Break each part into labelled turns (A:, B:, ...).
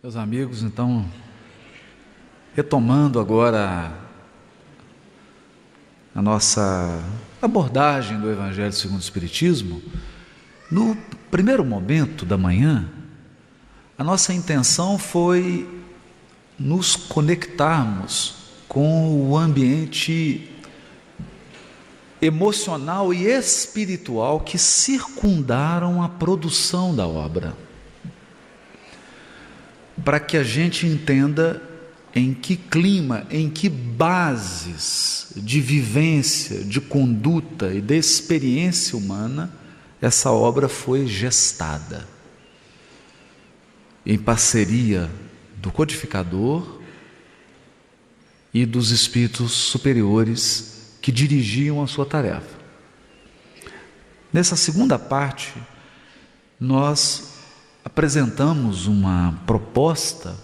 A: Meus amigos, então, retomando agora a nossa abordagem do Evangelho segundo o Espiritismo, no primeiro momento da manhã, a nossa intenção foi nos conectarmos com o ambiente emocional e espiritual que circundaram a produção da obra, para que a gente entenda em que clima, em que bases de vivência, de conduta e de experiência humana essa obra foi gestada, em parceria do codificador e dos espíritos superiores que dirigiam a sua tarefa. Nessa segunda parte, nós apresentamos uma proposta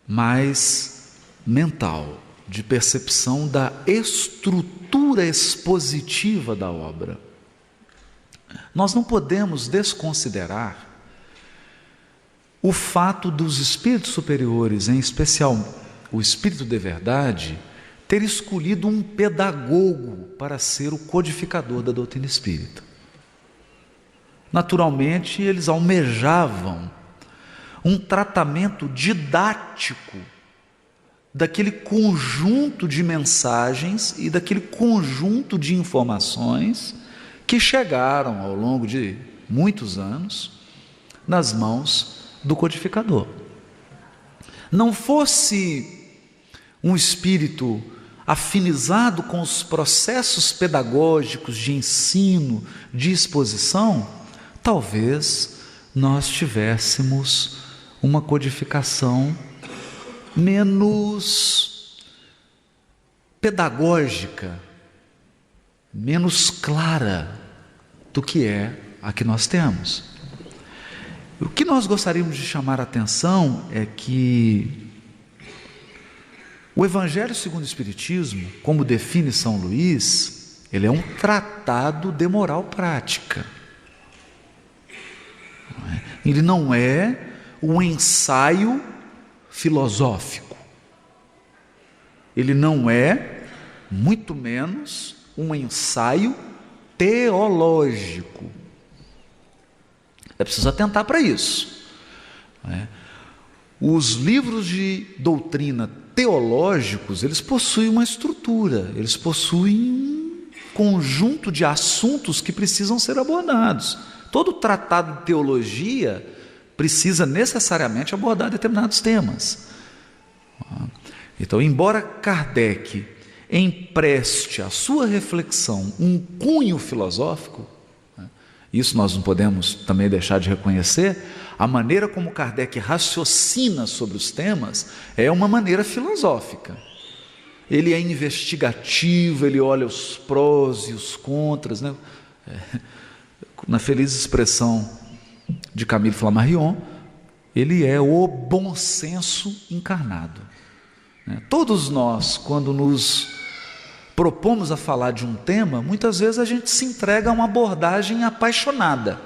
A: mais mental, de percepção da estrutura expositiva da obra. Nós não podemos desconsiderar o fato dos espíritos superiores, em especial o Espírito de Verdade, ter escolhido um pedagogo para ser o codificador da doutrina espírita. Naturalmente, eles almejavam um tratamento didático daquele conjunto de mensagens e daquele conjunto de informações que chegaram ao longo de muitos anos nas mãos do codificador. Não fosse um espírito afinizado com os processos pedagógicos de ensino, de exposição, talvez nós tivéssemos uma codificação menos pedagógica, menos clara do que é a que nós temos. O que nós gostaríamos de chamar a atenção é que o Evangelho segundo o Espiritismo, como define São Luís, ele é um tratado de moral prática. Ele não é um ensaio filosófico. Ele não é, muito menos, um ensaio teológico. É preciso atentar para isso. Os livros de doutrina teológicos, eles possuem uma estrutura, eles possuem um conjunto de assuntos que precisam ser abordados. Todo tratado de teologia precisa necessariamente abordar determinados temas. Então, embora Kardec empreste à sua reflexão um cunho filosófico, isso nós não podemos também deixar de reconhecer, a maneira como Kardec raciocina sobre os temas é uma maneira filosófica. Ele é investigativo, ele olha os prós e os contras, né? Na feliz expressão de Camille Flammarion, ele é o bom senso encarnado. Todos nós, quando nos propomos a falar de um tema, muitas vezes a gente se entrega a uma abordagem apaixonada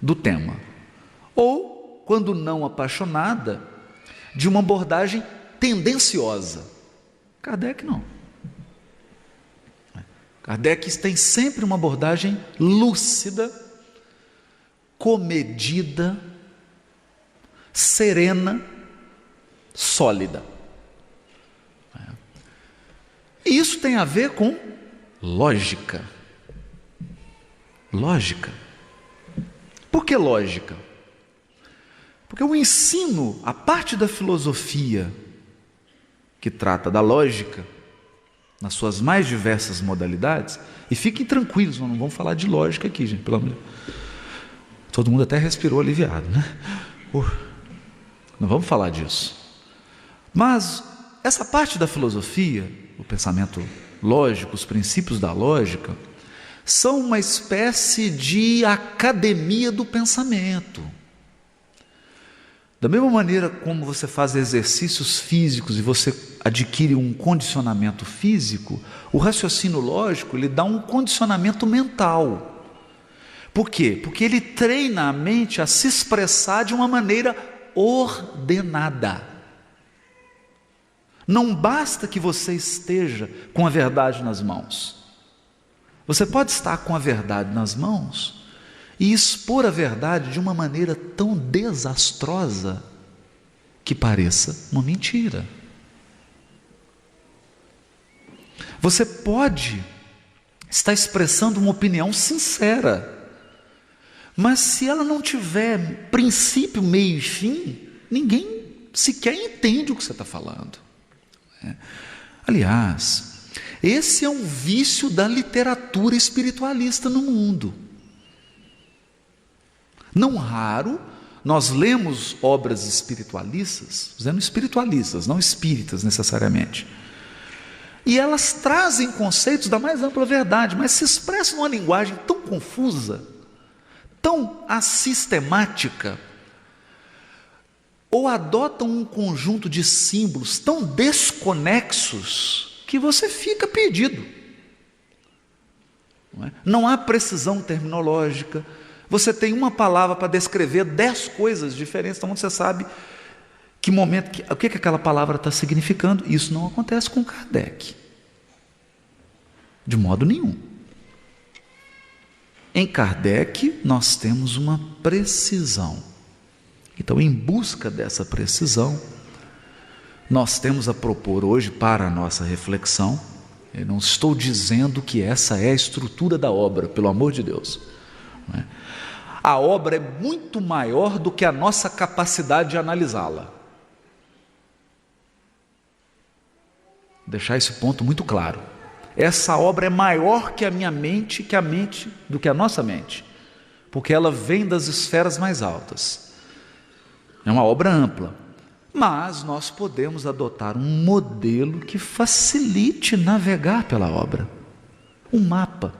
A: do tema, ou, quando não apaixonada, de uma abordagem tendenciosa. Kardec não. Kardec tem sempre uma abordagem lúcida, comedida, serena, sólida. E isso tem a ver com lógica. Lógica. Por que lógica? Porque o ensino, a parte da filosofia que trata da lógica, nas suas mais diversas modalidades, e fiquem tranquilos, não vamos falar de lógica aqui, gente, pelo amor de Deus. Todo mundo até respirou aliviado, né? Não vamos falar disso. Mas essa parte da filosofia, o pensamento lógico, os princípios da lógica, são uma espécie de academia do pensamento. Da mesma maneira como você faz exercícios físicos e você adquire um condicionamento físico, o raciocínio lógico, ele dá um condicionamento mental. Por quê? Porque ele treina a mente a se expressar de uma maneira ordenada. Não basta que você esteja com a verdade nas mãos. Você pode estar com a verdade nas mãos e expor a verdade de uma maneira tão desastrosa que pareça uma mentira. Você pode estar expressando uma opinião sincera, mas se ela não tiver princípio, meio e fim, ninguém sequer entende o que você está falando. Aliás, esse é um vício da literatura espiritualista no mundo. Não raro, nós lemos obras espiritualistas, dizendo espiritualistas, não espíritas necessariamente, e elas trazem conceitos da mais ampla verdade, mas se expressam numa linguagem tão confusa, tão assistemática, ou adotam um conjunto de símbolos tão desconexos que você fica perdido. Não há precisão terminológica. Você tem uma palavra para descrever 10 coisas diferentes, então você sabe que momento, o que aquela palavra está significando. Isso não acontece com Kardec, de modo nenhum. Em Kardec nós temos uma precisão. Então, em busca dessa precisão, nós temos a propor hoje para a nossa reflexão. Eu não estou dizendo que essa é a estrutura da obra, pelo amor de Deus. Não é? A obra é muito maior do que a nossa capacidade de analisá-la. Deixar esse ponto muito claro. Essa obra é maior que a minha mente, do que a nossa mente, porque ela vem das esferas mais altas. É uma obra ampla, mas nós podemos adotar um modelo que facilite navegar pela obra. Um mapa.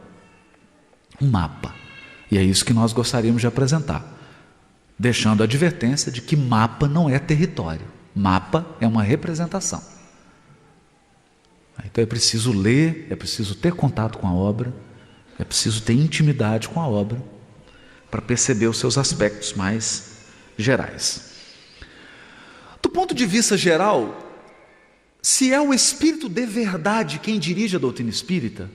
A: E é isso que nós gostaríamos de apresentar, deixando a advertência de que mapa não é território. Mapa é uma representação. Então é preciso ler, é preciso ter contato com a obra, é preciso ter intimidade com a obra para perceber os seus aspectos mais gerais. Do ponto de vista geral, se é o Espírito de verdade quem dirige a doutrina espírita,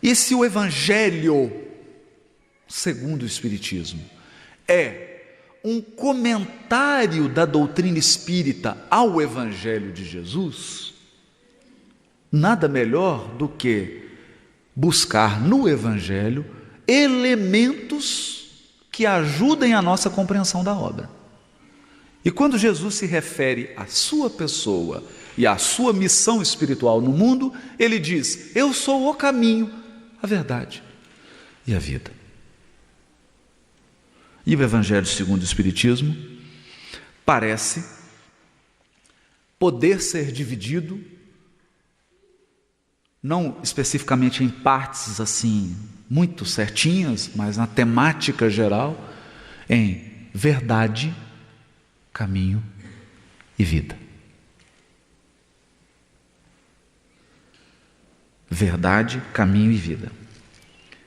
A: e se o Evangelho, segundo o Espiritismo, é um comentário da doutrina espírita ao Evangelho de Jesus, nada melhor do que buscar no Evangelho elementos que ajudem a nossa compreensão da obra. E quando Jesus se refere à sua pessoa e à sua missão espiritual no mundo, ele diz: eu sou o caminho, a verdade e a vida. E o Evangelho segundo o Espiritismo parece poder ser dividido, não especificamente em partes assim muito certinhas, mas na temática geral, em verdade, caminho e vida. Verdade, caminho e vida.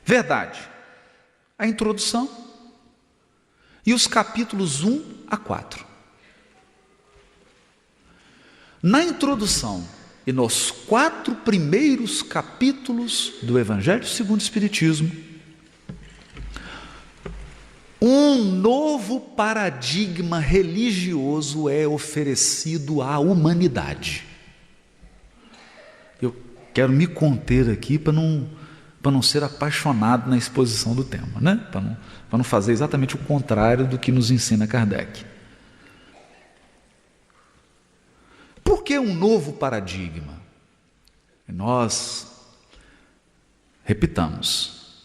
A: Verdade, a introdução e os capítulos 1 a 4. Na introdução e nos 4 primeiros capítulos do Evangelho segundo o Espiritismo, um novo paradigma religioso é oferecido à humanidade. Eu quero me conter aqui para não ser apaixonado na exposição do tema, né? Para não fazer exatamente o contrário do que nos ensina Kardec. Por que um novo paradigma? Nós repitamos,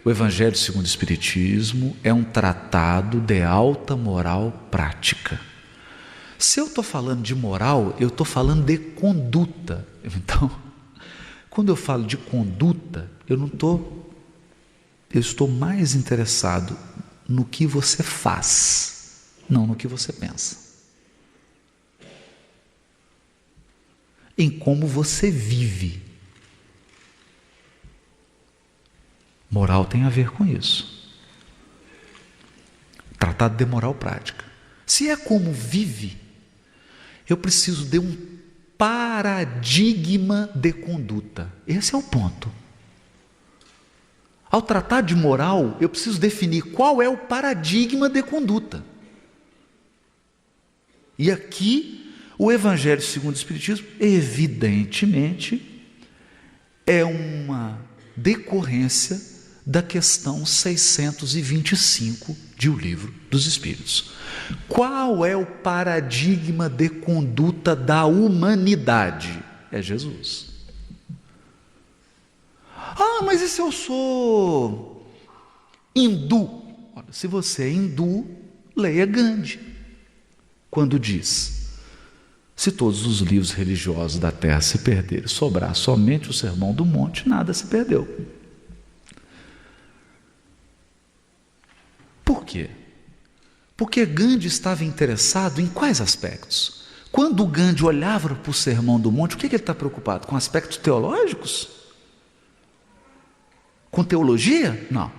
A: o Evangelho segundo o Espiritismo é um tratado de alta moral prática. Se eu estou falando de moral, eu estou falando de conduta. Então, quando eu falo de conduta, eu estou mais interessado no que você faz, não no que você pensa. Em como você vive. Moral tem a ver com isso. Tratado de moral prática. Se é como vive, eu preciso de um paradigma de conduta. Esse é o ponto. Ao tratar de moral, eu preciso definir qual é o paradigma de conduta. E aqui, o Evangelho segundo o Espiritismo, evidentemente, é uma decorrência da questão 625 de O Livro dos Espíritos. Qual é o paradigma de conduta da humanidade? É Jesus. Ah, mas e se eu sou hindu? Olha, se você é hindu, leia Gandhi, quando diz: se todos os livros religiosos da terra se perderem, sobrar somente o Sermão do Monte, nada se perdeu. Por quê? Porque Gandhi estava interessado em quais aspectos? Quando Gandhi olhava para o Sermão do Monte, o que ele está preocupado? Com aspectos teológicos? Com teologia? Não.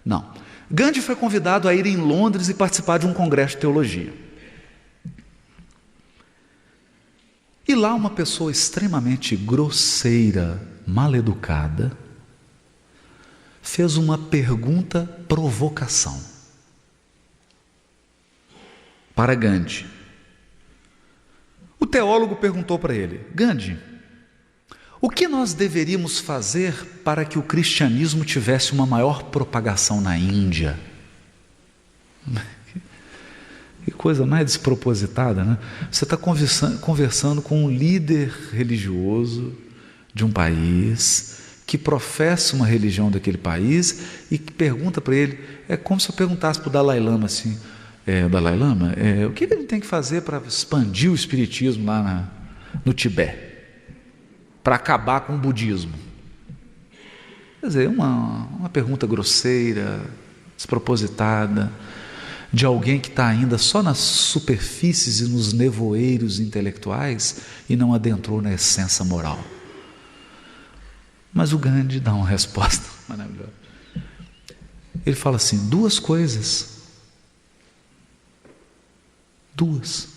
A: Não. Gandhi foi convidado a ir em Londres e participar de um congresso de teologia. E lá uma pessoa extremamente grosseira, mal-educada, fez uma pergunta provocação para Gandhi. O teólogo perguntou para ele: Gandhi, o que nós deveríamos fazer para que o cristianismo tivesse uma maior propagação na Índia? Que coisa mais despropositada, né? Você está conversando com um líder religioso de um país que professa uma religião daquele país e que pergunta para ele, é como se eu perguntasse para o Dalai Lama assim, Dalai Lama, o que ele tem que fazer para expandir o espiritismo lá no Tibete, para acabar com o budismo? Quer dizer, uma pergunta grosseira, despropositada, de alguém que está ainda só nas superfícies e nos nevoeiros intelectuais e não adentrou na essência moral. Mas o Gandhi dá uma resposta maravilhosa. Ele fala assim: duas coisas. Duas.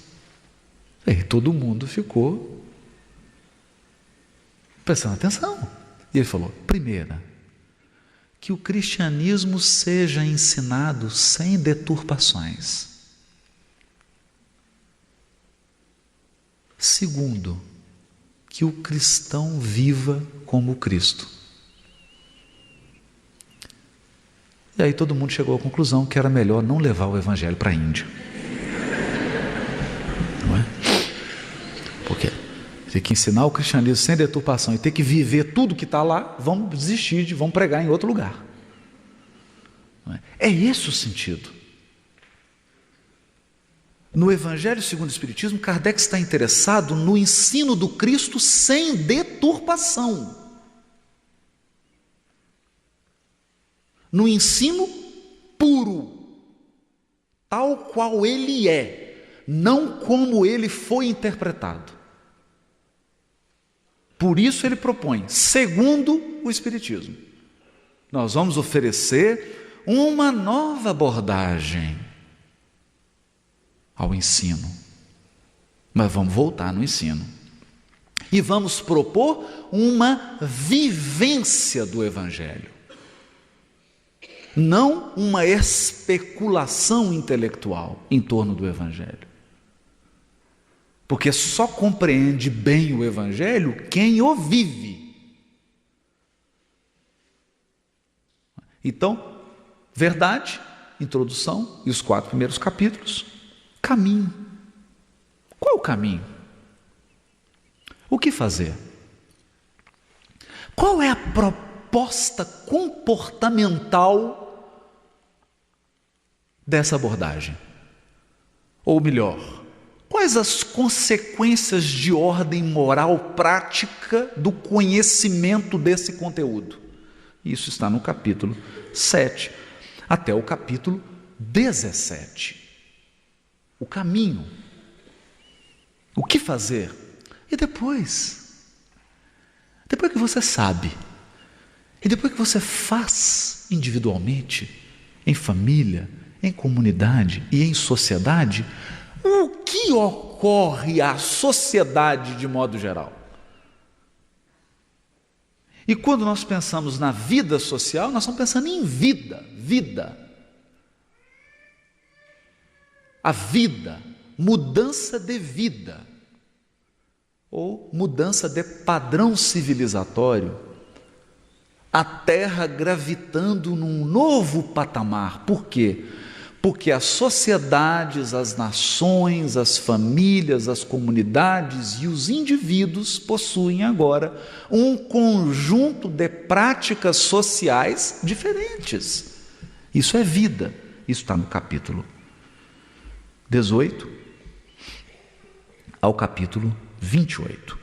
A: E todo mundo ficou prestando atenção. E ele falou: primeira, que o cristianismo seja ensinado sem deturpações. Segundo, que o cristão viva como Cristo. E aí todo mundo chegou à conclusão que era melhor não levar o evangelho para a Índia. Não é? Por quê? Tem que ensinar o cristianismo sem deturpação e ter que viver tudo que está lá, vamos desistir, vamos pregar em outro lugar. Não é? É esse o sentido. No Evangelho segundo o Espiritismo, Kardec está interessado no ensino do Cristo sem deturpação. No ensino puro, tal qual ele é, não como ele foi interpretado. Por isso ele propõe, segundo o Espiritismo, nós vamos oferecer uma nova abordagem ao ensino. Mas vamos voltar no ensino. E vamos propor uma vivência do Evangelho. Não uma especulação intelectual em torno do Evangelho. Porque só compreende bem o Evangelho quem o vive. Então, verdade, introdução e os 4 primeiros capítulos. Caminho. Qual é o caminho? O que fazer? Qual é a proposta comportamental dessa abordagem? Ou melhor, quais as consequências de ordem moral prática do conhecimento desse conteúdo? Isso está no capítulo 7 até o capítulo 17. O caminho. O que fazer? E depois que você sabe E depois que você faz individualmente, em família, em comunidade e em sociedade, o que ocorre à sociedade de modo geral? E quando nós pensamos na vida social, nós estamos pensando em vida. A vida, mudança de vida, ou mudança de padrão civilizatório, a Terra gravitando num novo patamar. Por quê? Porque as sociedades, as nações, as famílias, as comunidades e os indivíduos possuem agora um conjunto de práticas sociais diferentes. Isso é vida. Isso está no capítulo 18 ao capítulo 28.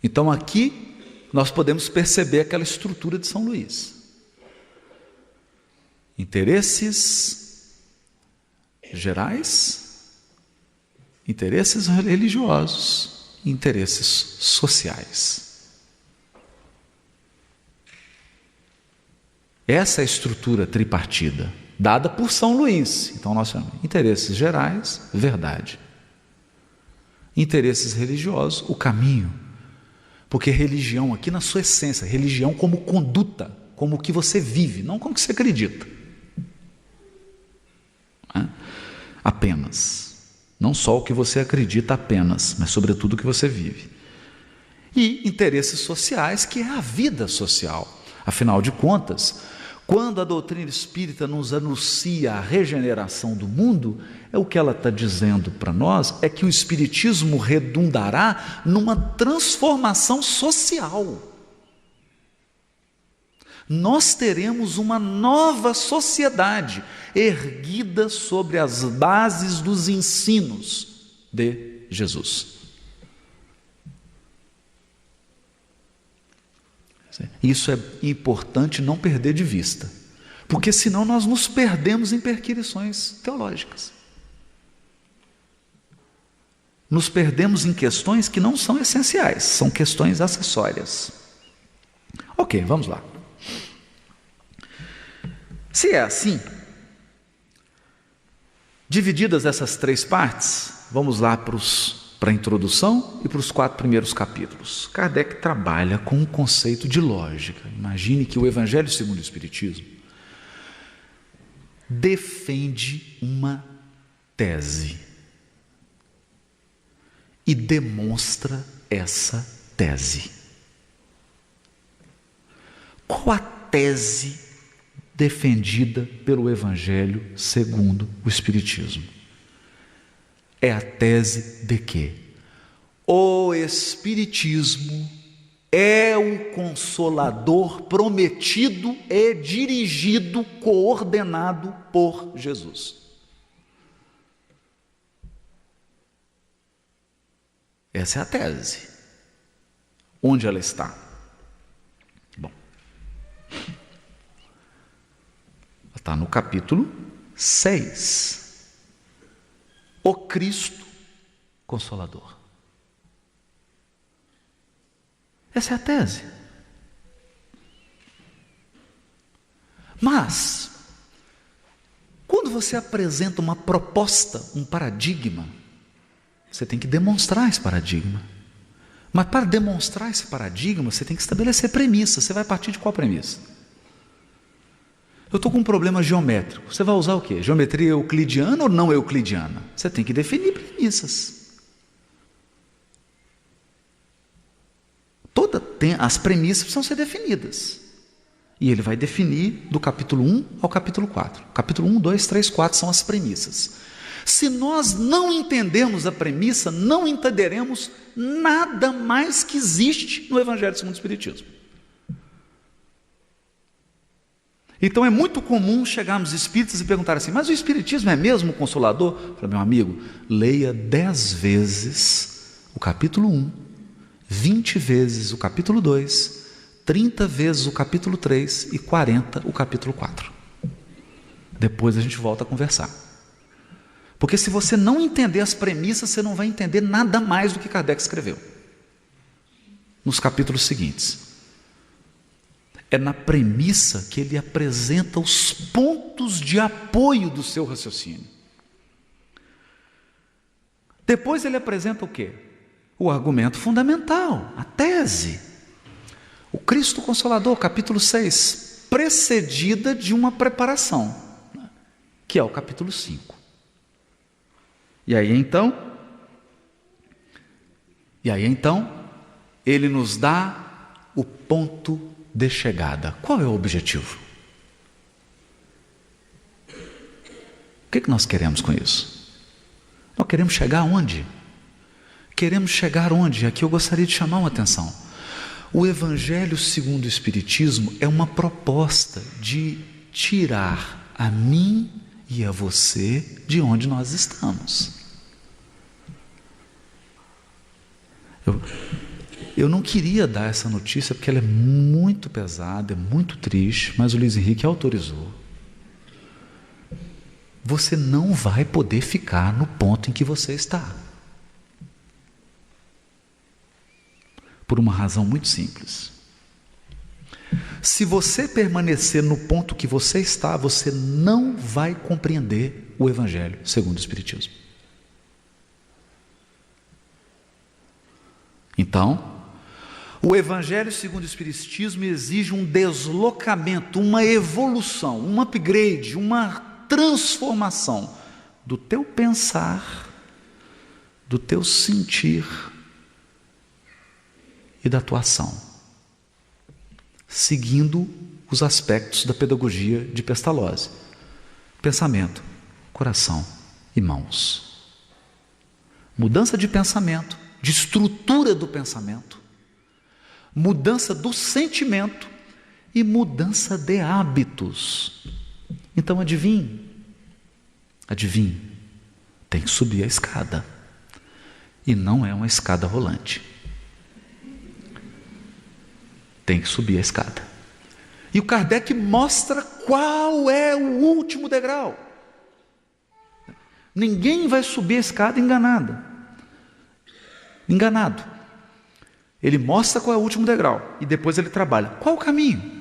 A: Então aqui nós podemos perceber aquela estrutura de São Luís. Interesses gerais, interesses religiosos, interesses sociais. Essa é a estrutura tripartida, dada por São Luís. Então nós chamamos interesses gerais, verdade. Interesses religiosos, o caminho. Porque religião aqui na sua essência, religião como conduta, como o que você vive, não como que você acredita. Apenas. Não só o que você acredita apenas, mas sobretudo o que você vive. E interesses sociais, que é a vida social. Afinal de contas, quando a doutrina espírita nos anuncia a regeneração do mundo, o que ela está dizendo para nós é que o espiritismo redundará numa transformação social. Nós teremos uma nova sociedade erguida sobre as bases dos ensinos de Jesus. Isso é importante não perder de vista, porque senão nós nos perdemos em perquisições teológicas. Nos perdemos em questões que não são essenciais, são questões acessórias. Ok, vamos lá. Se é assim, divididas essas três partes, vamos lá para a introdução e para os 4 primeiros capítulos. Kardec trabalha com um conceito de lógica. Imagine que o Evangelho segundo o Espiritismo defende uma tese e demonstra essa tese. Qual a tese defendida pelo Evangelho segundo o Espiritismo? É a tese de que o Espiritismo é o Consolador prometido e dirigido, coordenado por Jesus. Essa é a tese. Onde ela está? Bom, está no capítulo 6. O Cristo Consolador. Essa é a tese. Mas, quando você apresenta uma proposta, um paradigma, você tem que demonstrar esse paradigma. Mas para demonstrar esse paradigma, você tem que estabelecer premissas. Você vai partir de qual premissa? Eu estou com um problema geométrico. Você vai usar o quê? Geometria euclidiana ou não euclidiana? Você tem que definir premissas. As premissas precisam ser definidas. E ele vai definir do capítulo 1 ao capítulo 4. Capítulo 1, 2, 3, 4 são as premissas. Se nós não entendermos a premissa, não entenderemos nada mais que existe no Evangelho segundo o Espiritismo. Então é muito comum chegarmos espíritas e perguntar assim: mas o Espiritismo é mesmo consolador? Eu falei: meu amigo, leia 10 vezes o capítulo 1, 20 vezes o capítulo 2, 30 vezes o capítulo 3 e 40 o capítulo 4. Depois a gente volta a conversar. Porque se você não entender as premissas, você não vai entender nada mais do que Kardec escreveu. nos capítulos seguintes. É na premissa que ele apresenta os pontos de apoio do seu raciocínio. Depois ele apresenta o quê? O argumento fundamental, a tese. O Cristo Consolador, capítulo 6, precedida de uma preparação, que é o capítulo 5. E aí então, ele nos dá o ponto de chegada. Qual é o objetivo? O que nós queremos com isso? Nós queremos chegar aonde? Queremos chegar onde? Aqui eu gostaria de chamar uma atenção. O Evangelho segundo o Espiritismo é uma proposta de tirar a mim e a você de onde nós estamos. Eu não queria dar essa notícia porque ela é muito pesada, é muito triste, mas o Luiz Henrique autorizou. Você não vai poder ficar no ponto em que você está. Por uma razão muito simples. Se você permanecer no ponto que você está, você não vai compreender o Evangelho segundo o Espiritismo. Então, o Evangelho segundo o Espiritismo exige um deslocamento, uma evolução, um upgrade, uma transformação do teu pensar, do teu sentir e da tua ação, seguindo os aspectos da pedagogia de Pestalozzi: pensamento, coração e mãos. Mudança de pensamento, de estrutura do pensamento, mudança do sentimento e mudança de hábitos. Então adivinhe, tem que subir a escada, e não é uma escada rolante. Tem que subir a escada. E o Kardec mostra qual é o último degrau. Ninguém vai subir a escada enganado. Ele mostra qual é o último degrau e depois ele trabalha. Qual o caminho?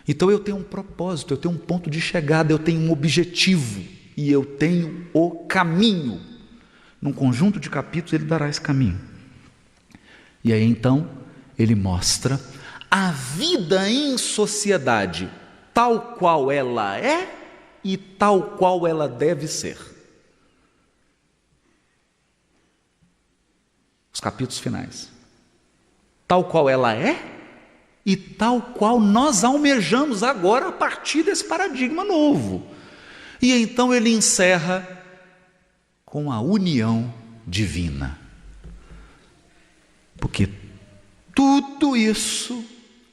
A: Então eu tenho um propósito, eu tenho um ponto de chegada, eu tenho um objetivo e eu tenho o caminho. Num conjunto de capítulos ele dará esse caminho. E aí então ele mostra a vida em sociedade, tal qual ela é e tal qual ela deve ser. Os capítulos finais. Tal qual ela é e tal qual nós almejamos agora a partir desse paradigma novo. E então ele encerra com a união divina. Porque tudo isso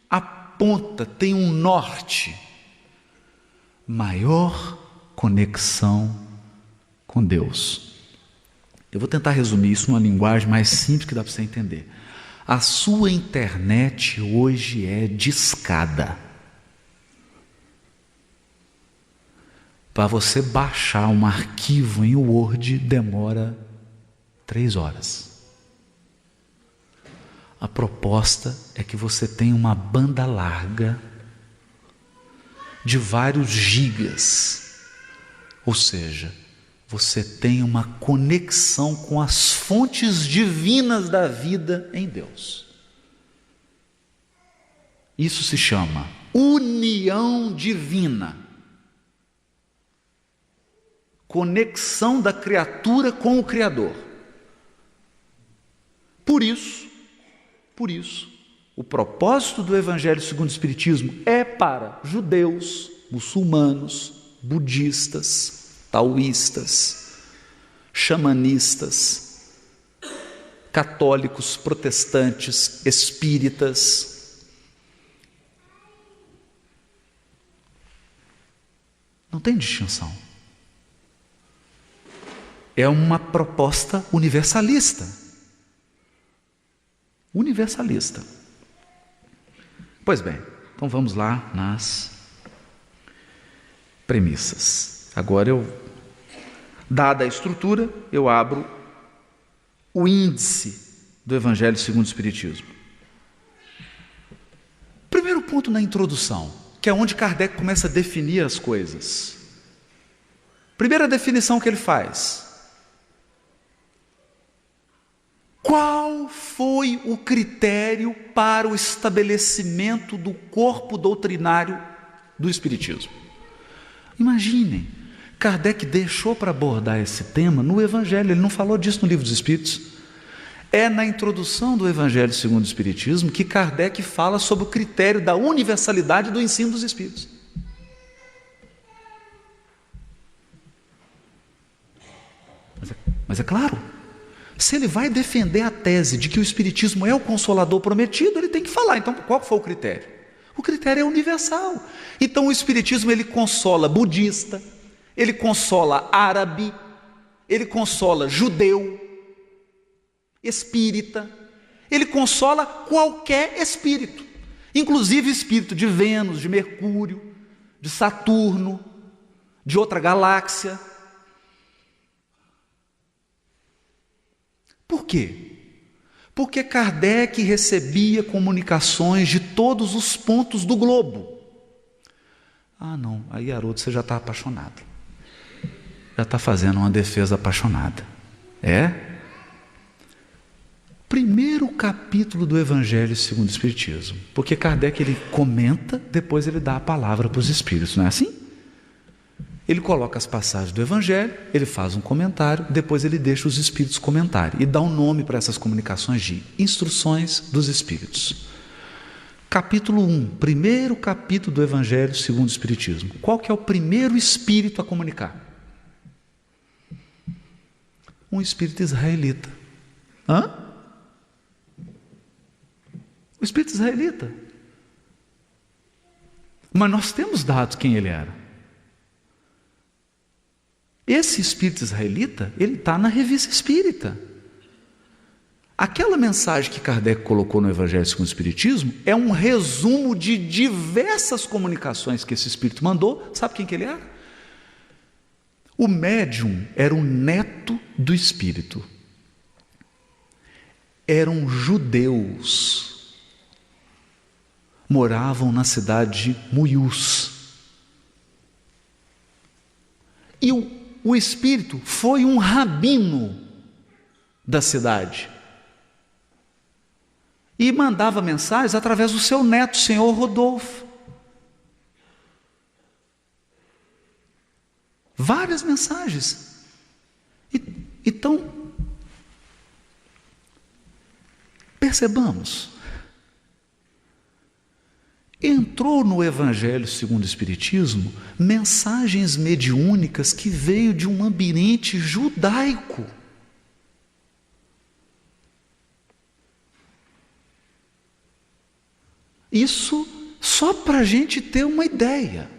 A: aponta, tem um norte: maior conexão com Deus. Eu vou tentar resumir isso numa linguagem mais simples que dá para você entender. A sua internet hoje é discada. Para você baixar um arquivo em Word demora 3 horas. A proposta é que você tenha uma banda larga de vários gigas, ou seja, você tem uma conexão com as fontes divinas da vida em Deus. Isso se chama união divina, conexão da criatura com o Criador. Por isso, o propósito do Evangelho segundo o Espiritismo é para judeus, muçulmanos, budistas, taoístas, xamanistas, católicos, protestantes, espíritas. Não tem distinção. É uma proposta universalista. Universalista. Pois bem, então vamos lá nas premissas. Agora dada a estrutura, eu abro o índice do Evangelho segundo o Espiritismo. Primeiro ponto na introdução, que é onde Kardec começa a definir as coisas. Primeira definição que ele faz: qual foi o critério para o estabelecimento do corpo doutrinário do Espiritismo? Imaginem, Kardec deixou para abordar esse tema no Evangelho, ele não falou disso no Livro dos Espíritos. É na introdução do Evangelho segundo o Espiritismo que Kardec fala sobre o critério da universalidade do ensino dos Espíritos. Mas é claro, se ele vai defender a tese de que o Espiritismo é o Consolador prometido, ele tem que falar. Então, qual foi o critério? O critério é universal. Então, o Espiritismo, ele consola budista, ele consola árabe, ele consola judeu, espírita, ele consola qualquer espírito, inclusive espírito de Vênus, de Mercúrio, de Saturno, de outra galáxia. Por quê? Porque Kardec recebia comunicações de todos os pontos do globo. Ah, não, aí, Haroldo, você já está apaixonado. Já está fazendo uma defesa apaixonada. Primeiro capítulo do Evangelho segundo o Espiritismo. Porque Kardec, ele comenta, depois ele dá a palavra para os Espíritos, não é assim? Ele coloca as passagens do Evangelho, ele faz um comentário, depois ele deixa os Espíritos comentarem e dá um nome para essas comunicações de Instruções dos Espíritos. Capítulo 1, primeiro capítulo do Evangelho segundo o Espiritismo. Qual que é o primeiro Espírito a comunicar? Um Espírito israelita. O Espírito israelita. Mas nós temos dados quem ele era. Esse Espírito israelita, ele está na Revista Espírita. Aquela mensagem que Kardec colocou no Evangelho segundo o Espiritismo é um resumo de diversas comunicações que esse Espírito mandou. Sabe quem que ele era? O médium era o neto do Espírito. Eram judeus. Moravam na cidade de Muyus. E o Espírito foi um rabino da cidade. E mandava mensagens através do seu neto, o senhor Rodolfo. Várias mensagens. Então, percebamos. Entrou no Evangelho segundo o Espiritismo mensagens mediúnicas que veio de um ambiente judaico. Isso só para a gente ter uma ideia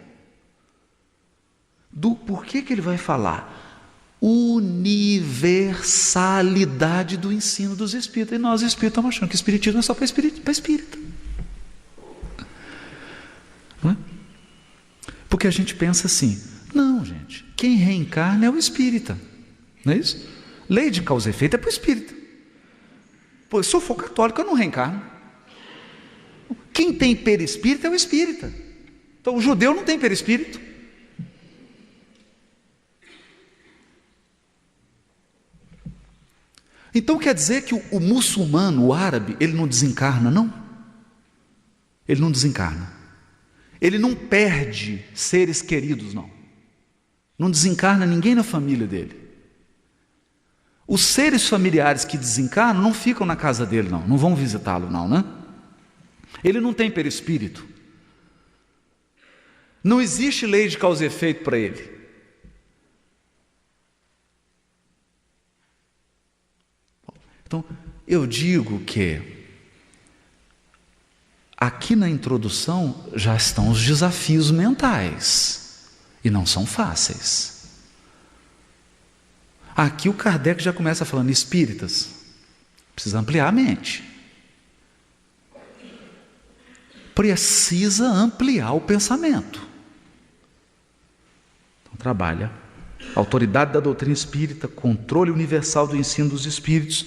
A: do porquê que ele vai falar. Universalidade do ensino dos Espíritos. E nós espíritas estamos achando que o Espiritismo é só para espírita. Não é? Porque a gente pensa assim, não, gente, quem reencarna é o espírita, não é isso? Lei de causa e efeito é para o espírita. Pô, se eu for católico, eu não reencarno. Quem tem perispírito é o espírita. Então o judeu não tem perispírito. Então quer dizer que o muçulmano, o árabe, ele não desencarna, não? Ele não desencarna. Ele não perde seres queridos, não. Não desencarna ninguém na família dele. Os seres familiares que desencarnam não ficam na casa dele, não. Não vão visitá-lo, não, né? Ele não tem perispírito. Não existe lei de causa e efeito para ele. Então, eu digo que aqui na introdução já estão os desafios mentais, e não são fáceis. Aqui o Kardec já começa falando, espíritas, precisa ampliar a mente. Precisa ampliar o pensamento. Então trabalha. Autoridade da doutrina espírita, controle universal do ensino dos espíritos.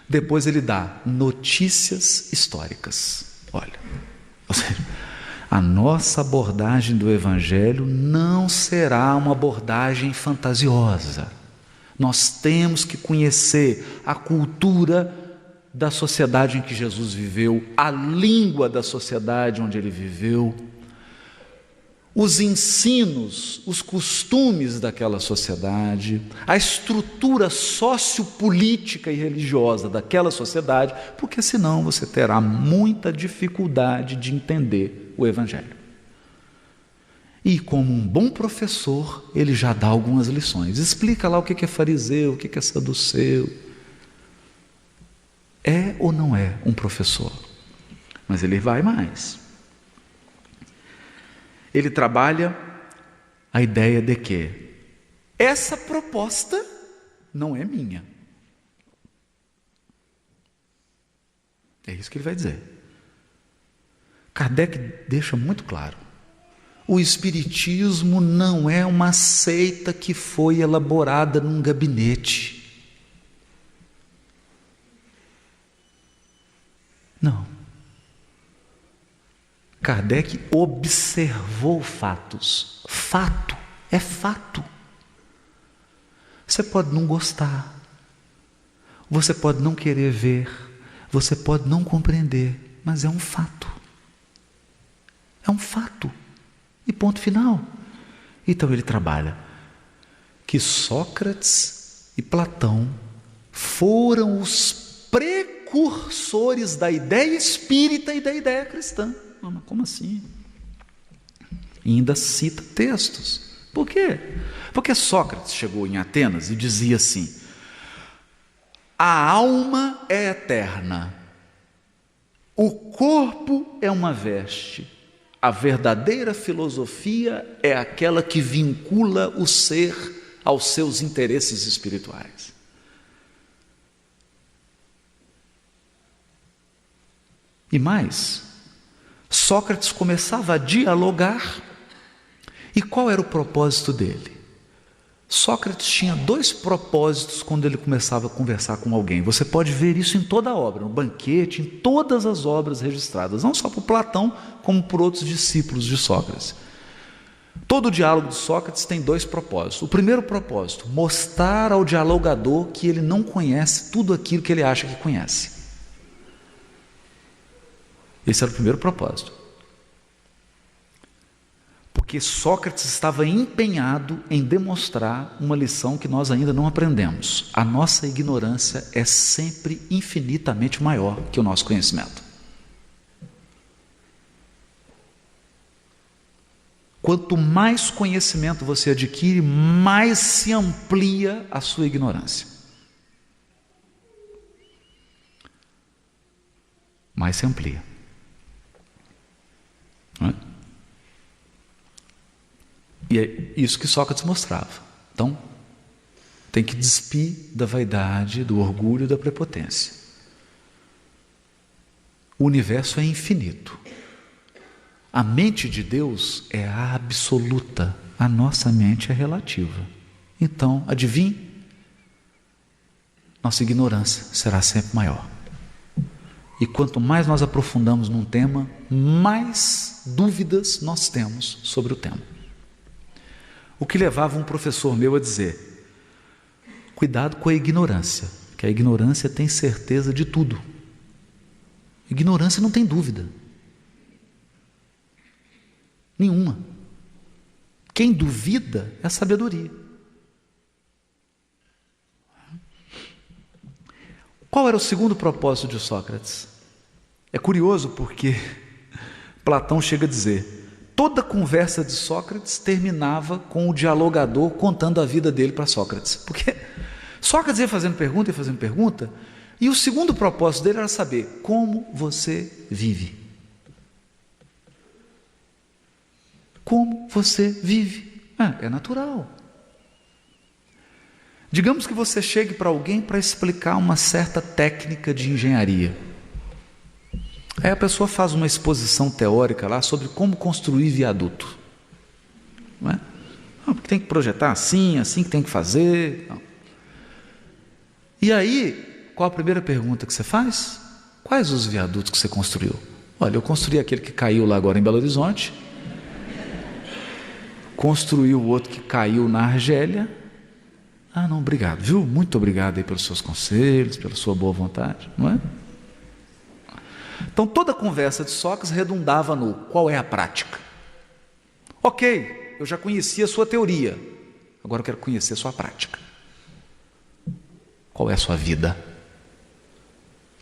A: Depois ele dá notícias históricas. Olha, Ou seja, a nossa abordagem do Evangelho não será uma abordagem fantasiosa. Nós temos que conhecer a cultura da sociedade em que Jesus viveu, a língua da sociedade onde ele viveu, os ensinos, os costumes daquela sociedade, a estrutura sociopolítica e religiosa daquela sociedade, porque senão você terá muita dificuldade de entender o Evangelho. E como um bom professor, ele já dá algumas lições. Explica lá o que é fariseu, o que é saduceu. É ou não é um professor? Mas ele vai mais. Ele trabalha a ideia de que essa proposta não é minha. É isso que ele vai dizer. Kardec deixa muito claro. O Espiritismo não é uma seita que foi elaborada num gabinete. Não. Kardec observou fatos. Fato é fato. Você pode não gostar, você pode não querer ver, você pode não compreender, mas é um fato. É um fato. E ponto final. Então ele trabalha que Sócrates e Platão foram os precursores da ideia espírita e da ideia cristã. Mas como assim? E ainda cita textos. Por quê? Porque Sócrates chegou em Atenas e dizia assim: a alma é eterna, o corpo é uma veste, a verdadeira filosofia é aquela que vincula o ser aos seus interesses espirituais. E mais, Sócrates começava a dialogar. E qual era o propósito dele? Sócrates tinha dois propósitos quando ele começava a conversar com alguém. Você pode ver isso em toda a obra, no Banquete, em todas as obras registradas, não só por Platão, como por outros discípulos de Sócrates. Todo o diálogo de Sócrates tem dois propósitos. O primeiro propósito, mostrar ao dialogador que ele não conhece tudo aquilo que ele acha que conhece. Esse era o primeiro propósito. Porque Sócrates estava empenhado em demonstrar uma lição que nós ainda não aprendemos. A nossa ignorância é sempre infinitamente maior que o nosso conhecimento. Quanto mais conhecimento você adquire, mais se amplia a sua ignorância. Mais se amplia. Não é? E é isso que Sócrates mostrava. Então, tem que despir da vaidade, do orgulho e da prepotência. O universo é infinito. A mente de Deus é absoluta. A nossa mente é relativa. Então, adivinhe? Nossa ignorância será sempre maior. E quanto mais nós aprofundamos num tema, mais dúvidas nós temos sobre o tema. O que levava um professor meu a dizer: cuidado com a ignorância, que a ignorância tem certeza de tudo. Ignorância não tem dúvida nenhuma. Quem duvida é a sabedoria. Qual era o segundo propósito de Sócrates? É curioso porque Platão chega a dizer: toda conversa de Sócrates terminava com o dialogador contando a vida dele para Sócrates. Porque Sócrates ia fazendo pergunta, e o segundo propósito dele era saber como você vive. Como você vive? É natural. Digamos que você chegue para alguém para explicar uma certa técnica de engenharia. Aí a pessoa faz uma exposição teórica lá sobre como construir viaduto. Não é? Porque tem que projetar assim que tem que fazer. Não. E aí, qual a primeira pergunta que você faz? Quais os viadutos que você construiu? Olha, eu construí aquele que caiu lá agora em Belo Horizonte, construí o outro que caiu na Argélia. Ah, não, obrigado, viu? Muito obrigado aí pelos seus conselhos, pela sua boa vontade, não é? Então toda a conversa de Sócrates redundava no qual é a prática. Ok, eu já conhecia a sua teoria, agora eu quero conhecer a sua prática. Qual é a sua vida?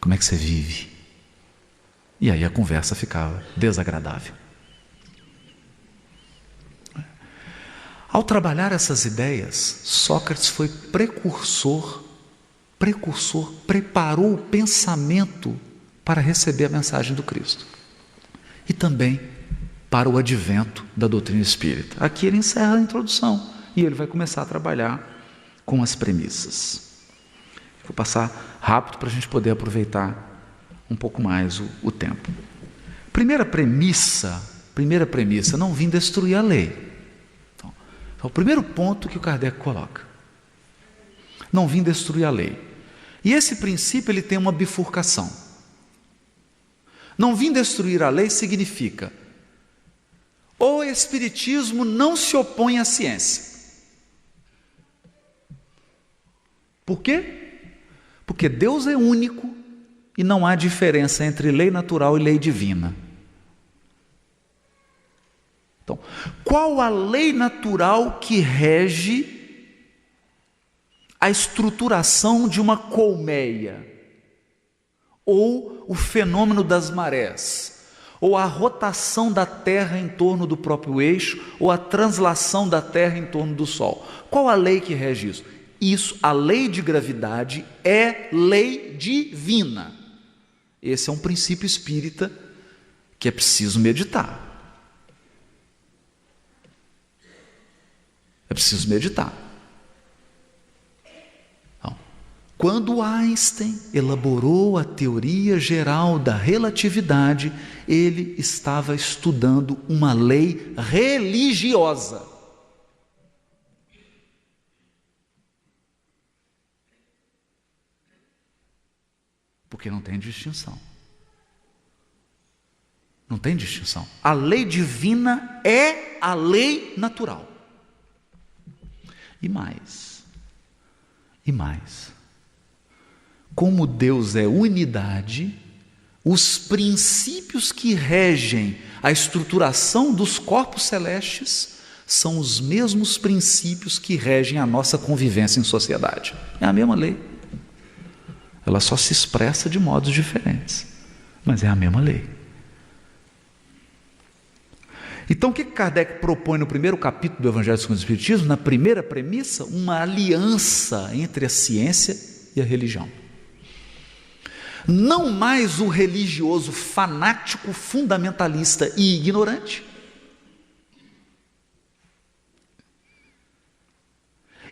A: Como é que você vive? E aí a conversa ficava desagradável. Ao trabalhar essas ideias, Sócrates foi precursor, preparou o pensamento para receber a mensagem do Cristo. E também para o advento da doutrina espírita. Aqui ele encerra a introdução e ele vai começar a trabalhar com as premissas. Vou passar rápido para a gente poder aproveitar um pouco mais o tempo. Primeira premissa, não vim destruir a lei. Então, é o primeiro ponto que o Kardec coloca. Não vim destruir a lei. E esse princípio ele tem uma bifurcação. Não vim destruir a lei significa: o Espiritismo não se opõe à ciência. Por quê? Porque Deus é único e não há diferença entre lei natural e lei divina. Então, qual a lei natural que rege a estruturação de uma colmeia? Ou o fenômeno das marés? Ou a rotação da Terra em torno do próprio eixo? Ou a translação da Terra em torno do Sol? Qual a lei que rege isso? Isso, a lei de gravidade é lei divina. Esse é um princípio espírita que é preciso meditar. É preciso meditar. Então, quando Einstein elaborou a teoria geral da relatividade, ele estava estudando uma lei religiosa. Porque não tem distinção. Não tem distinção. A lei divina é a lei natural. E mais. Como Deus é unidade, os princípios que regem a estruturação dos corpos celestes são os mesmos princípios que regem a nossa convivência em sociedade. É a mesma lei. Ela só se expressa de modos diferentes, mas é a mesma lei. Então, o que Kardec propõe no primeiro capítulo do Evangelho segundo o Espiritismo, na primeira premissa? Uma aliança entre a ciência e a religião. Não mais o religioso fanático, fundamentalista e ignorante,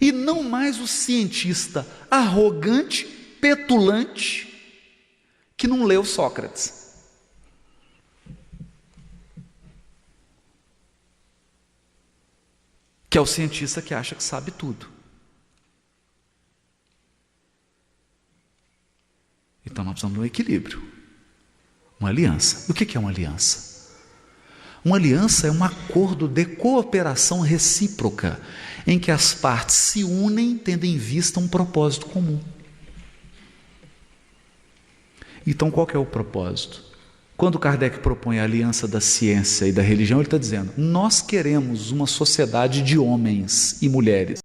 A: e não mais o cientista arrogante, petulante, que não leu Sócrates. Que é o cientista que acha que sabe tudo. Então nós precisamos de um equilíbrio, uma aliança. O que é uma aliança? Uma aliança é um acordo de cooperação recíproca, em que as partes se unem tendo em vista um propósito comum. Então qual que é o propósito? Quando Kardec propõe a aliança da ciência e da religião, ele está dizendo: nós queremos uma sociedade de homens e mulheres